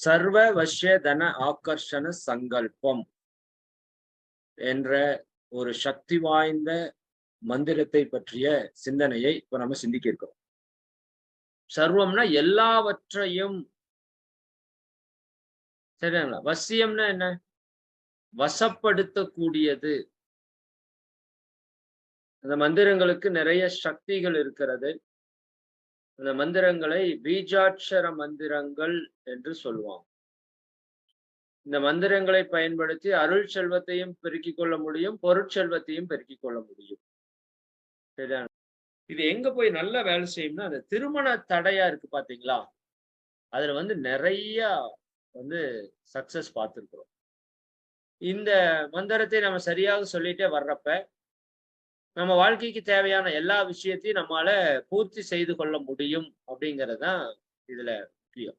சர்வ வஷ்ய தன ஆகர்ஷண சங்கல்பம் என்ற ஒரு சக்தி வாய்ந்த மந்திரத்தை பற்றிய சிந்தனையை இப்ப நம்ம சிந்திக்க இருக்கிறோம். சர்வம்னா எல்லாவற்றையும், சரிங்களா? வசியம்னா என்ன? வசப்படுத்தக்கூடியது. அந்த மந்திரங்களுக்கு நிறைய சக்திகள் இருக்கிறது. அந்த மந்திரங்களை பீஜாட்சர மந்திரங்கள் என்று சொல்லுவாங்க. இந்த மந்திரங்களை பயன்படுத்தி அருள் செல்வத்தையும் பெருக்கிக் கொள்ள முடியும், பொருட்செல்வத்தையும் பெருக்கிக் கொள்ள முடியும். சரியா? இது எங்க போய் நல்லா வேலை செய்யும்னா, அந்த திருமண தடையா இருக்கு பாத்தீங்களா? அதுல நிறைய சக்சஸ் பார்த்திருக்கிறோம். இந்த மந்திரத்தை நம்ம சரியாக சொல்லிட்டே வர்றப்ப, நம்ம வாழ்க்கைக்கு தேவையான எல்லா விஷயத்தையும் நம்மால பூர்த்தி செய்து கொள்ள முடியும் அப்படிங்கிறது தான் இதுல முக்கியம்.